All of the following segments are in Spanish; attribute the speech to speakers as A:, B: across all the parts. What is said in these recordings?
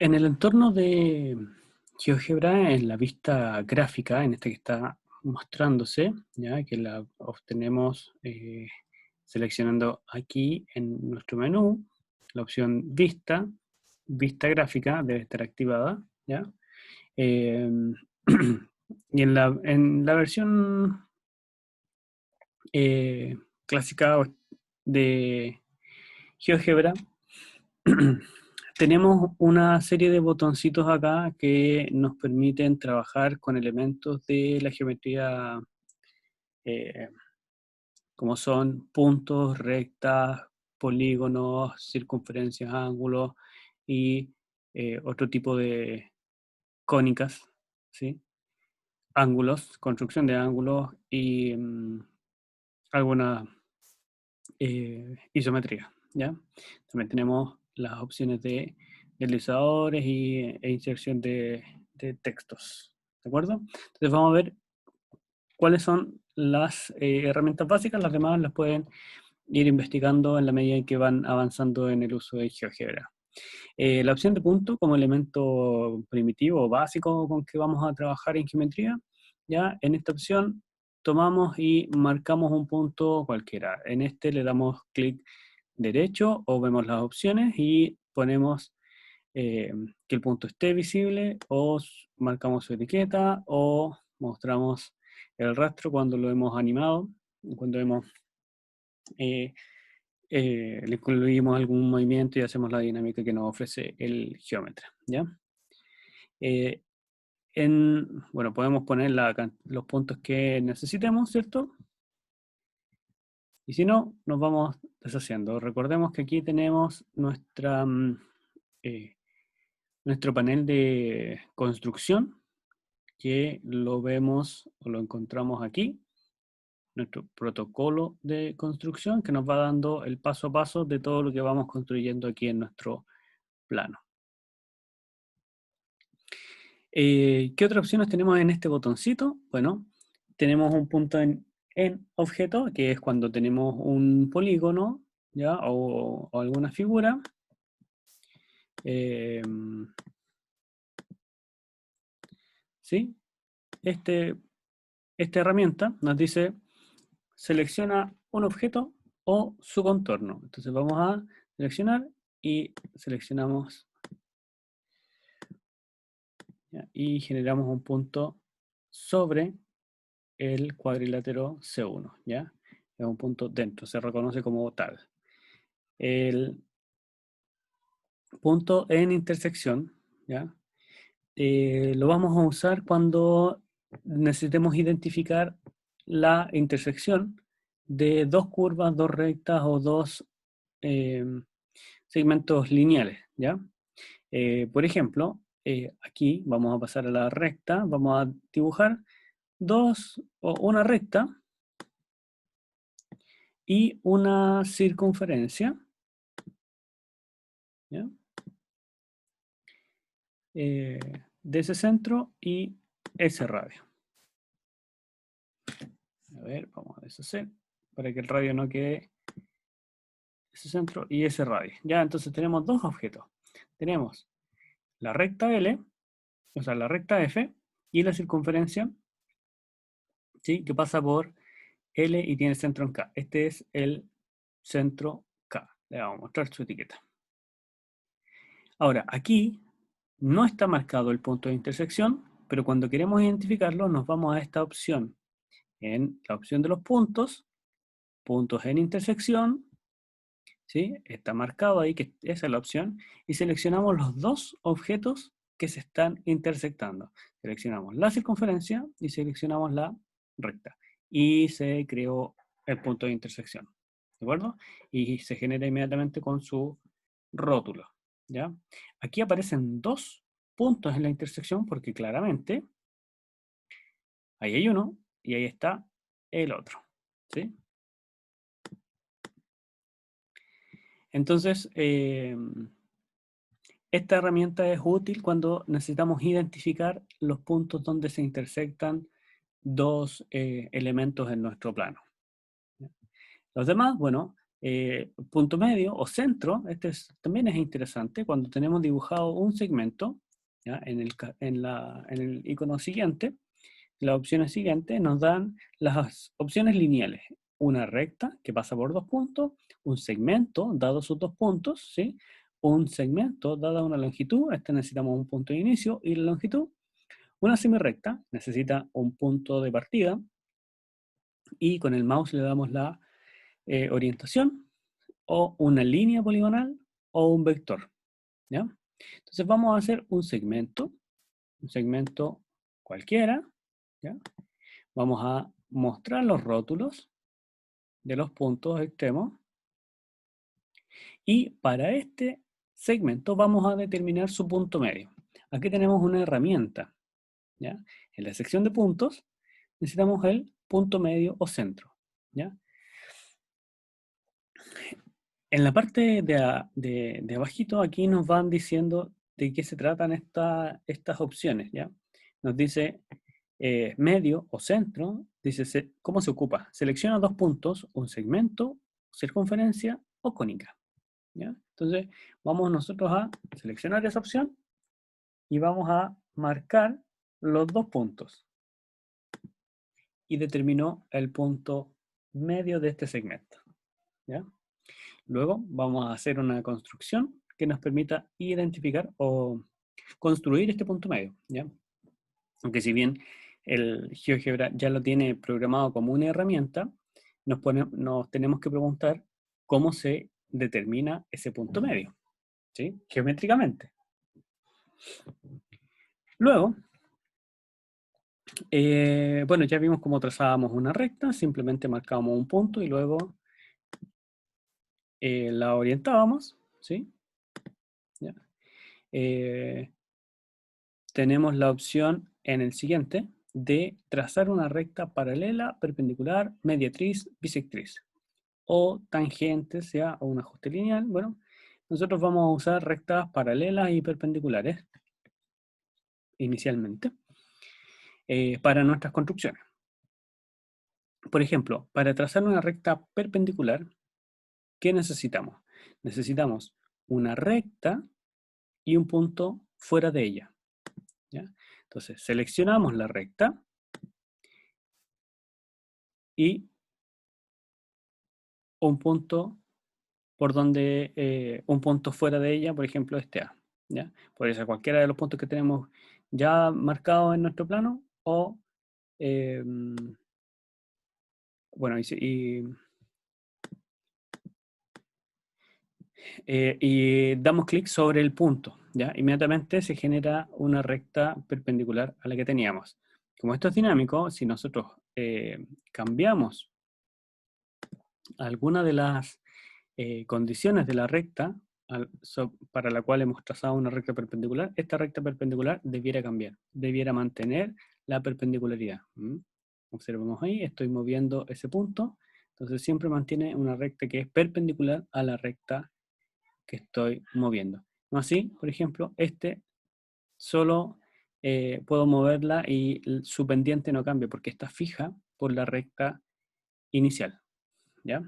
A: En el entorno de GeoGebra, en la vista gráfica, en esta que está mostrándose, ¿ya? Que la obtenemos seleccionando aquí en nuestro menú, la opción vista gráfica debe estar activada, ¿ya? Eh, y en la versión eh, clásica de GeoGebra, tenemos una serie de botoncitos acá que nos permiten trabajar con elementos de la geometría, eh, como son puntos, rectas, polígonos, circunferencias, ángulos y otro tipo de cónicas, ¿sí? Ángulos, construcción de ángulos y alguna isometría, ¿ya? También tenemos las opciones de deslizadores e inserción de textos, ¿de acuerdo? Entonces vamos a ver cuáles son las herramientas básicas, las demás las pueden ir investigando en la medida en que van avanzando en el uso de GeoGebra. La opción de punto como elemento primitivo o básico con que vamos a trabajar en geometría, ya en esta opción tomamos y marcamos un punto cualquiera. En este le damos clic derecho o vemos las opciones y ponemos que el punto esté visible o marcamos su etiqueta o mostramos el rastro cuando lo hemos animado, cuando eh, le incluimos algún movimiento y hacemos la dinámica que nos ofrece el geómetra, ¿ya? Eh, bueno, podemos poner los puntos que necesitemos, ¿cierto? Y si no, nos vamos deshaciendo. Recordemos que aquí tenemos eh, nuestro panel de construcción, que lo vemos o lo encontramos aquí, nuestro protocolo de construcción, que nos va dando el paso a paso de todo lo que vamos construyendo aquí en nuestro plano. ¿Qué otras opciones tenemos en este botoncito? Bueno, tenemos un punto en objeto, que es cuando tenemos un polígono, ¿ya? O alguna figura. ¿Sí? Esta herramienta nos dice, selecciona un objeto o su contorno. Entonces vamos a seleccionar y seleccionamos, ¿ya? Y generamos un punto sobre el cuadrilátero C1, ¿ya? Es un punto dentro, se reconoce como tal. El punto en intersección, ¿ya? Lo vamos a usar cuando necesitemos identificar la intersección de dos curvas, dos rectas o dos eh, segmentos lineales, ¿ya? Por ejemplo, aquí vamos a pasar a la recta, vamos a dibujar una recta y una circunferencia, ¿ya? De ese centro y ese radio. A ver, vamos a deshacer para que el radio no quede ese centro y ese radio. Ya, entonces tenemos dos objetos. Tenemos la recta L, o sea, la recta F y la circunferencia, ¿sí? Que pasa por L y tiene centro en K. Este es el centro K. Le vamos a mostrar su etiqueta. Ahora, aquí no está marcado el punto de intersección, pero cuando queremos identificarlo nos vamos a esta opción. En la opción de los puntos en intersección, ¿sí? Está marcado ahí que esa es la opción, y seleccionamos los dos objetos que se están intersectando. Seleccionamos la circunferencia y seleccionamos la recta. Y se creó el punto de intersección, ¿de acuerdo? Y se genera inmediatamente con su rótulo, ¿ya? Aquí aparecen dos puntos en la intersección porque claramente ahí hay uno y ahí está el otro, ¿sí? Entonces, esta herramienta es útil cuando necesitamos identificar los puntos donde se intersectan dos elementos en nuestro plano. Los demás, bueno, punto medio o centro, también es interesante cuando tenemos dibujado un segmento, ¿ya? En el icono siguiente, las opciones siguientes nos dan las opciones lineales. Una recta que pasa por 2 puntos, un segmento dado sus 2 puntos, ¿sí? Un segmento dada una longitud, necesitamos un punto de inicio y la longitud. Una semirrecta necesita un punto de partida y con el mouse le damos la orientación, o una línea poligonal o un vector, ¿ya? Entonces vamos a hacer un segmento cualquiera, ¿ya? Vamos a mostrar los rótulos de los puntos extremos y para este segmento vamos a determinar su punto medio. Aquí tenemos una herramienta, ¿ya? En la sección de puntos necesitamos el punto medio o centro, ¿ya? En la parte de abajito, aquí nos van diciendo de qué se tratan estas opciones, ¿ya? Nos dice medio o centro, dice cómo se ocupa. Selecciona 2 puntos, un segmento, circunferencia o cónica, ¿ya? Entonces, vamos nosotros a seleccionar esa opción y vamos a marcar los 2 puntos. Y determinó el punto medio de este segmento, ¿ya? Luego vamos a hacer una construcción que nos permita identificar o construir este punto medio, ¿ya? Aunque si bien el GeoGebra ya lo tiene programado como una herramienta, nos tenemos que preguntar cómo se determina ese punto medio, ¿sí? Geométricamente. Luego, bueno, ya vimos cómo trazábamos una recta, simplemente marcábamos un punto y luego la orientábamos, ¿sí? ¿Ya? Tenemos la opción en el siguiente de trazar una recta paralela, perpendicular, mediatriz, bisectriz o tangentes, ¿ya? O un ajuste lineal. Bueno, nosotros vamos a usar rectas paralelas y perpendiculares inicialmente para nuestras construcciones. Por ejemplo, para trazar una recta perpendicular, ¿qué necesitamos? Necesitamos una recta y un punto fuera de ella, ¿ya? Entonces, seleccionamos la recta y un punto por donde, un punto fuera de ella, por ejemplo, este A, ¿ya? Puede ser cualquiera de los puntos que tenemos ya marcados en nuestro plano, o, bueno, y damos clic sobre el punto, ¿ya? Inmediatamente se genera una recta perpendicular a la que teníamos. Como esto es dinámico, si nosotros cambiamos alguna de las condiciones de la recta para la cual hemos trazado una recta perpendicular, esta recta perpendicular debiera cambiar, debiera mantener la perpendicularidad. Observemos ahí, estoy moviendo ese punto, entonces siempre mantiene una recta que es perpendicular a la recta que estoy moviendo. No así, por ejemplo, solo puedo moverla y su pendiente no cambia porque está fija por la recta inicial, ¿ya?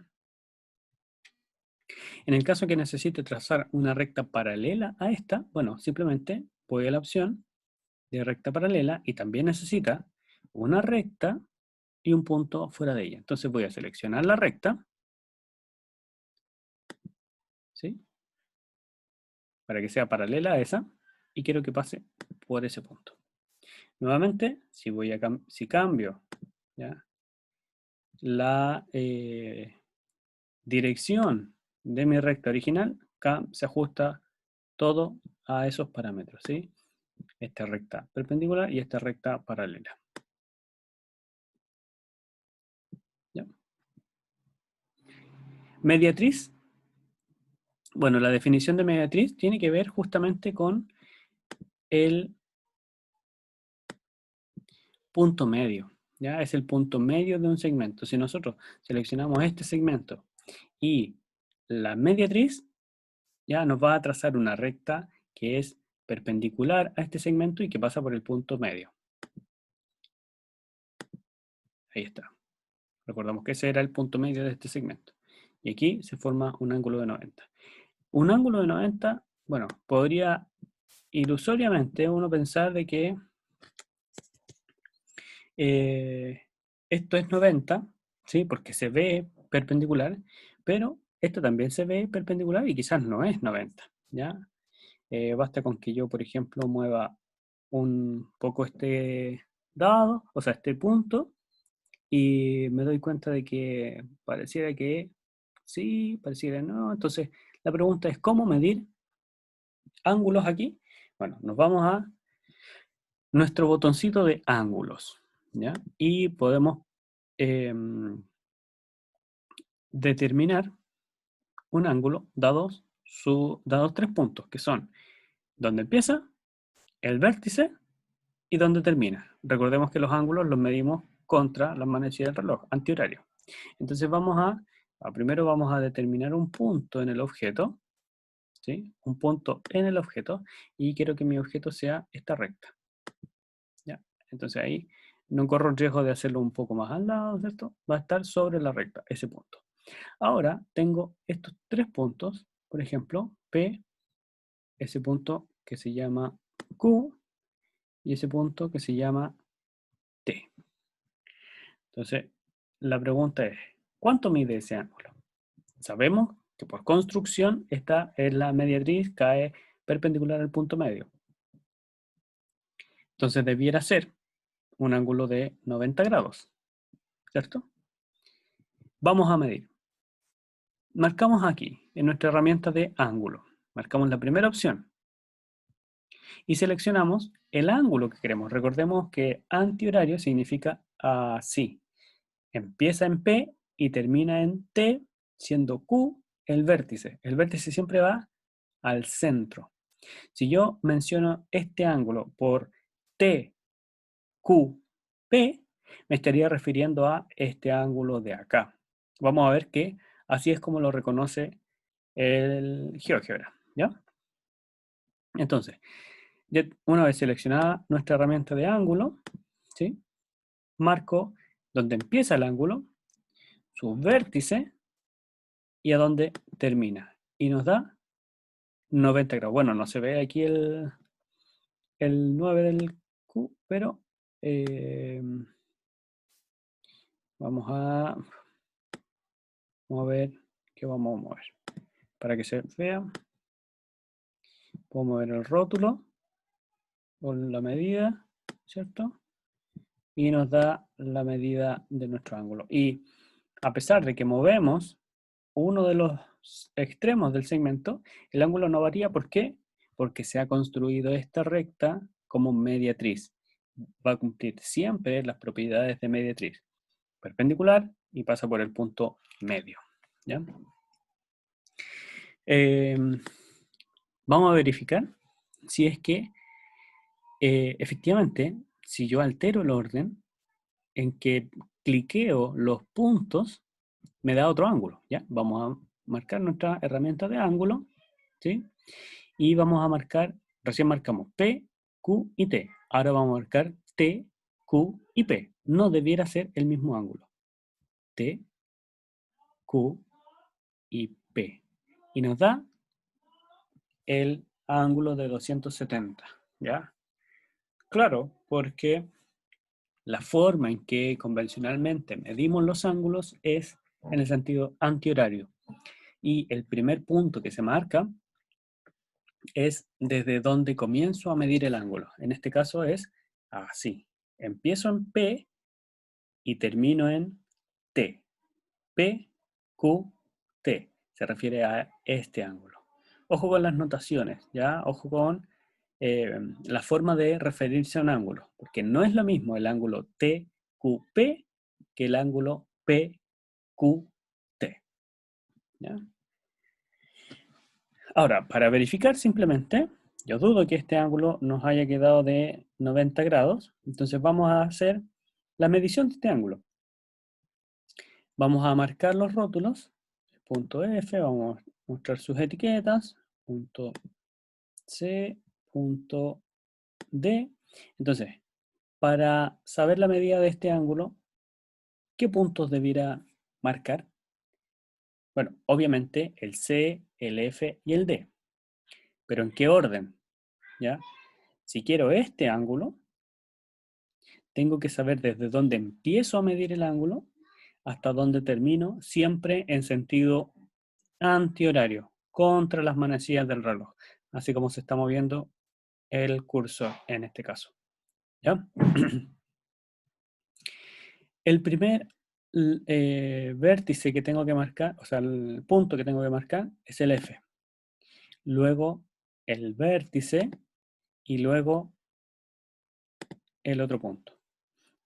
A: En el caso que necesite trazar una recta paralela a esta, bueno, simplemente voy a la opción de recta paralela y también necesita una recta y un punto fuera de ella. Entonces voy a seleccionar la recta, ¿sí? Para que sea paralela a esa y quiero que pase por ese punto. Nuevamente, si cambio, ¿ya?, la dirección de mi recta original, se ajusta todo a esos parámetros, ¿sí? Esta recta perpendicular y esta recta paralela. ¿Ya? Mediatriz. Bueno, la definición de mediatriz tiene que ver justamente con el punto medio. ¿Ya? Es el punto medio de un segmento. Si nosotros seleccionamos este segmento y la mediatriz, ya nos va a trazar una recta que es perpendicular a este segmento y que pasa por el punto medio. Ahí está. Recordamos que ese era el punto medio de este segmento. Y aquí se forma un ángulo de 90. Un ángulo de 90, bueno, podría ilusoriamente uno pensar de que esto es 90, ¿sí? Porque se ve perpendicular, pero esto también se ve perpendicular y quizás no es 90, ¿ya? Basta con que yo, por ejemplo, mueva un poco este dado, o sea, este punto, y me doy cuenta de que pareciera que sí, pareciera no. Entonces, la pregunta es, ¿cómo medir ángulos aquí? Bueno, nos vamos a nuestro botoncito de ángulos, ¿ya? Y podemos determinar un ángulo dados tres puntos, que son donde empieza, el vértice y donde termina. Recordemos que los ángulos los medimos contra las manecillas del reloj, antihorario. Entonces primero vamos a determinar un punto en el objeto, ¿sí? Un punto en el objeto, y quiero que mi objeto sea esta recta, ¿ya? Entonces ahí no corro el riesgo de hacerlo un poco más al lado, ¿cierto? Va a estar sobre la recta, ese punto. Ahora tengo estos tres puntos, por ejemplo, P, ese punto que se llama Q y ese punto que se llama T. Entonces, la pregunta es, ¿cuánto mide ese ángulo? Sabemos que por construcción esta es la mediatriz, cae perpendicular al punto medio. Entonces debiera ser un ángulo de 90 grados, ¿cierto? Vamos a medir. Marcamos aquí, en nuestra herramienta de ángulo. Marcamos la primera opción y seleccionamos el ángulo que queremos. Recordemos que antihorario significa así. Empieza en P y termina en T, siendo Q el vértice. El vértice siempre va al centro. Si yo menciono este ángulo por T, Q, P, me estaría refiriendo a este ángulo de acá. Vamos a ver que así es como lo reconoce el GeoGebra, ¿ya? Entonces, una vez seleccionada nuestra herramienta de ángulo, ¿sí? Marco donde empieza el ángulo, su vértice y a dónde termina. Y nos da 90 grados. Bueno, no se ve aquí el 9 del Q, pero vamos a mover, ¿qué vamos a mover? Para que se vea, puedo mover el rótulo con la medida, ¿cierto? Y nos da la medida de nuestro ángulo. Y a pesar de que movemos uno de los extremos del segmento, el ángulo no varía. ¿Por qué? Porque se ha construido esta recta como mediatriz. Va a cumplir siempre las propiedades de mediatriz. Perpendicular y pasa por el punto medio, ¿ya? Vamos a verificar si es que efectivamente, si yo altero el orden en que cliqueo los puntos, me da otro ángulo, ¿ya? Vamos a marcar nuestra herramienta de ángulo, ¿sí? Y vamos a marcar, recién marcamos P, Q y T. Ahora vamos a marcar T, Q y P. No debiera ser el mismo ángulo. T, Q y P. Y nos da el ángulo de 270, ¿ya? Claro, porque la forma en que convencionalmente medimos los ángulos es en el sentido antihorario. Y el primer punto que se marca es desde donde comienzo a medir el ángulo. En este caso es así. Empiezo en P y termino en T. P, Q, T. Se refiere a este ángulo. Ojo con las notaciones, ¿ya? Ojo con la forma de referirse a un ángulo, porque no es lo mismo el ángulo TQP que el ángulo PQT, ¿ya? Ahora, para verificar simplemente, yo dudo que este ángulo nos haya quedado de 90 grados, entonces vamos a hacer la medición de este ángulo. Vamos a marcar los rótulos, punto F, vamos a mostrar sus etiquetas, punto C, punto D. Entonces, para saber la medida de este ángulo, ¿qué puntos debiera marcar? Bueno, obviamente el C, el F y el D. ¿Pero en qué orden? ¿Ya? Si quiero este ángulo, tengo que saber desde dónde empiezo a medir el ángulo hasta dónde termino, siempre en sentido antihorario, contra las manecillas del reloj, así como se está moviendo el cursor en este caso. ¿Ya? El primer vértice que tengo que marcar, o sea, el punto que tengo que marcar es el F. Luego el vértice y luego el otro punto.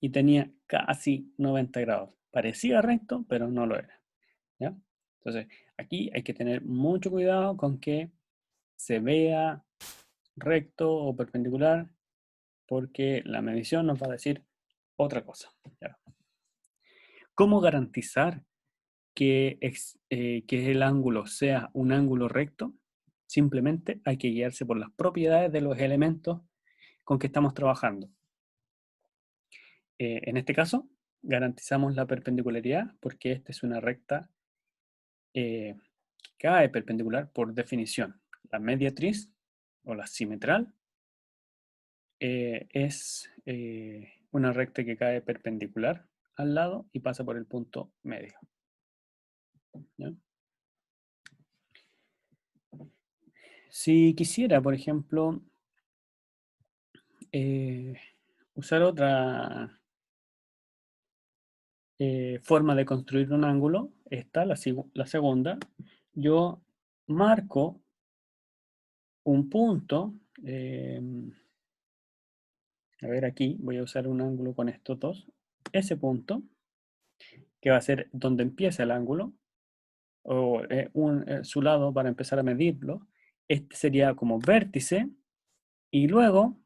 A: Y tenía casi 90 grados. Parecía recto, pero no lo era. ¿Ya? Entonces, aquí hay que tener mucho cuidado con que se vea recto o perpendicular, porque la medición nos va a decir otra cosa. ¿Ya? ¿Cómo garantizar que el ángulo sea un ángulo recto? Simplemente hay que guiarse por las propiedades de los elementos con que estamos trabajando. En este caso, garantizamos la perpendicularidad porque esta es una recta que cae perpendicular por definición. La mediatriz o la simetral es una recta que cae perpendicular al lado y pasa por el punto medio. ¿Ya? Si quisiera, por ejemplo, usar otra forma de construir un ángulo, esta, la segunda, yo marco un punto, a ver aquí, voy a usar un ángulo con estos dos, ese punto, que va a ser donde empieza el ángulo, o su lado para empezar a medirlo, este sería como vértice, y luego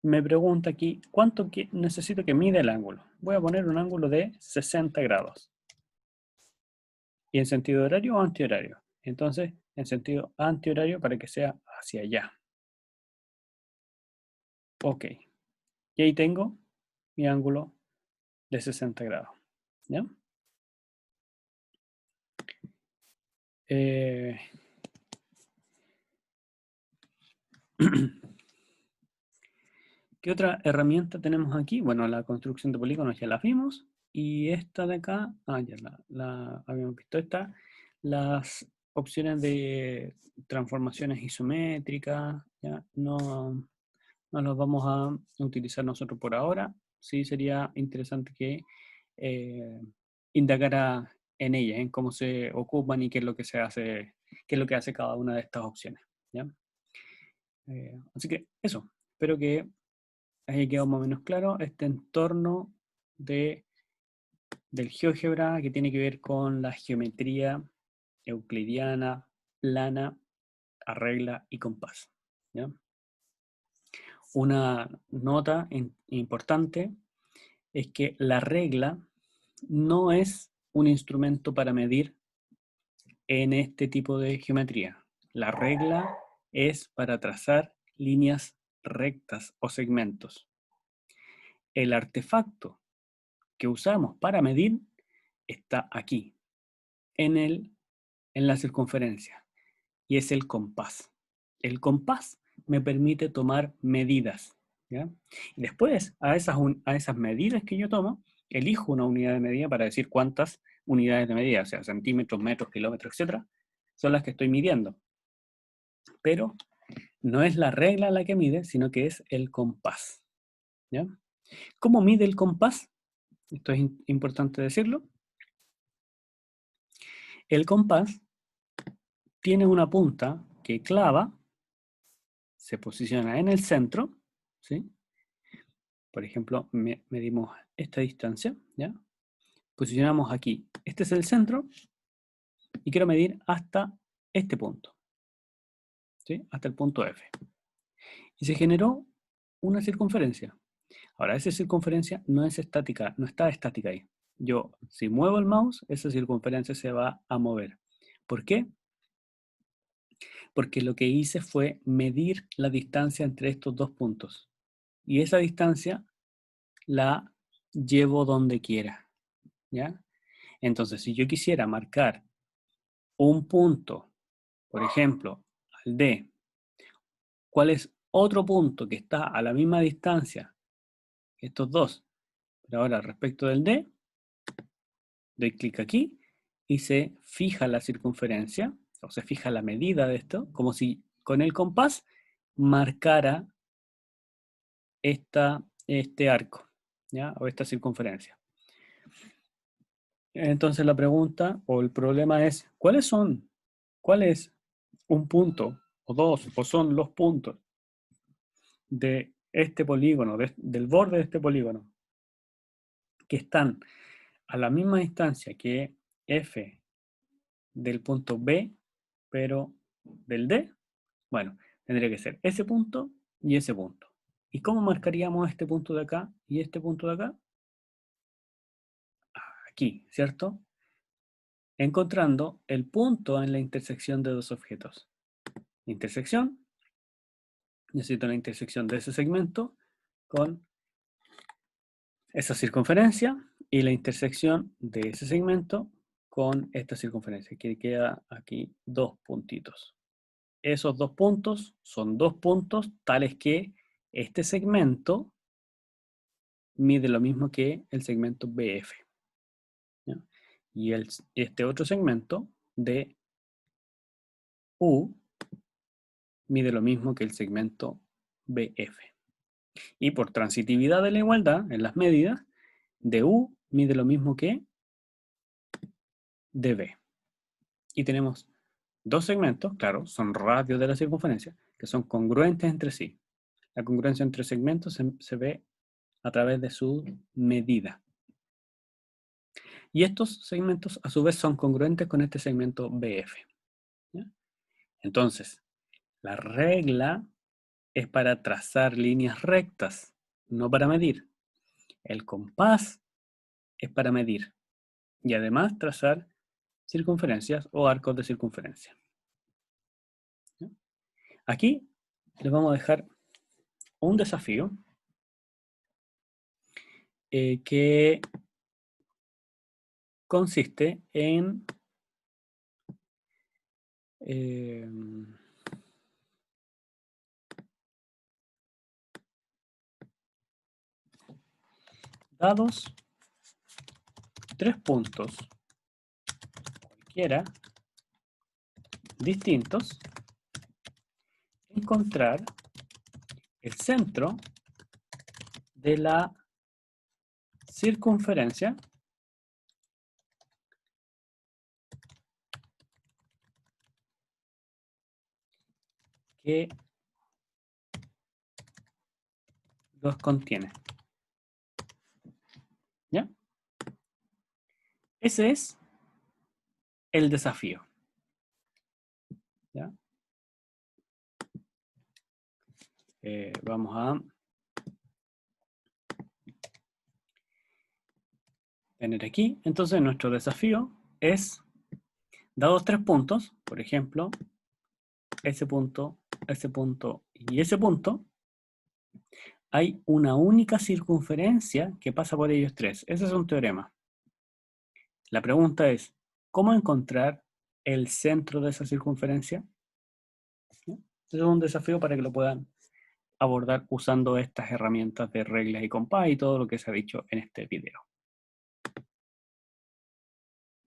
A: me pregunta aquí, ¿cuánto necesito que mida el ángulo? Voy a poner un ángulo de 60 grados. ¿Y en sentido horario o antihorario? Entonces, en sentido antihorario para que sea hacia allá. Ok. Y ahí tengo mi ángulo de 60 grados. ¿Ya? ¿Qué otra herramienta tenemos aquí? Bueno, la construcción de polígonos ya la vimos. Y esta de acá, ya la habíamos visto esta. Las opciones de transformaciones isométricas, ya no las vamos a utilizar nosotros por ahora. Sí sería interesante que indagara en ellas, en cómo se ocupan y qué es lo que se hace, qué es lo que hace cada una de estas opciones. ¿Ya? Así que eso, espero que haya quedado más o menos claro este entorno del GeoGebra que tiene que ver con la geometría euclidiana, plana, a regla y compás. ¿Ya? Una nota importante es que la regla no es un instrumento para medir en este tipo de geometría. La regla es para trazar líneas rectas o segmentos. El artefacto que usamos para medir está aquí, en la circunferencia, y es el compás. El compás me permite tomar medidas. ¿Ya? Y después, a esas medidas que yo tomo, elijo una unidad de medida para decir cuántas unidades de medida, o sea, centímetros, metros, kilómetros, etcétera, son las que estoy midiendo. Pero no es la regla la que mide, sino que es el compás. ¿Ya? ¿Cómo mide el compás? Esto es importante decirlo. El compás tiene una punta que clava, se posiciona en el centro, ¿sí? Por ejemplo, medimos esta distancia, ¿ya? Posicionamos aquí. Este es el centro y quiero medir hasta este punto, ¿sí? Hasta el punto F. Y se generó una circunferencia. Ahora, esa circunferencia no es estática, no está estática ahí. Yo, si muevo el mouse, esa circunferencia se va a mover. ¿Por qué? Porque lo que hice fue medir la distancia entre estos dos puntos. Y esa distancia la llevo donde quiera, ¿ya? Entonces, si yo quisiera marcar un punto, por ejemplo, al D, ¿cuál es otro punto que está a la misma distancia que estos dos? Pero ahora, respecto del D, doy clic aquí y se fija la circunferencia, o se fija la medida de esto, como si con el compás marcara este arco, ¿ya? O esta circunferencia. Entonces la pregunta o el problema es, ¿cuál es un punto o dos o son los puntos de este polígono, del borde de este polígono, que están a la misma distancia que F del punto B, pero del D? Bueno, tendría que ser ese punto y ese punto. ¿Y cómo marcaríamos este punto de acá y este punto de acá? Aquí, ¿cierto? Encontrando el punto en la intersección de dos objetos. Intersección, necesito la intersección de ese segmento con esa circunferencia y la intersección de ese segmento con esta circunferencia, que queda aquí dos puntitos. Esos dos puntos son dos puntos tales que este segmento mide lo mismo que el segmento BF, ¿ya? Y este otro segmento de U mide lo mismo que el segmento BF. Y por transitividad de la igualdad en las medidas, DU mide lo mismo que DB. Y tenemos dos segmentos, claro, son radios de la circunferencia, que son congruentes entre sí. La congruencia entre segmentos se ve a través de su medida. Y estos segmentos a su vez son congruentes con este segmento BF, ¿ya? Entonces, la regla es para trazar líneas rectas, no para medir. El compás es para medir y además trazar circunferencias o arcos de circunferencia, ¿ya? Aquí les vamos a dejar un desafío que consiste en dados 3 puntos cualquiera distintos, encontrar el centro de la circunferencia que los contiene, ¿ya? Ese es el desafío, ¿ya? Vamos a tener aquí, entonces nuestro desafío es, dados 3 puntos, por ejemplo, ese punto y ese punto, hay una única circunferencia que pasa por ellos tres. Ese es un teorema. La pregunta es, ¿cómo encontrar el centro de esa circunferencia? ¿Sí? Ese es un desafío para que lo puedan abordar usando estas herramientas de reglas y compás y todo lo que se ha dicho en este video.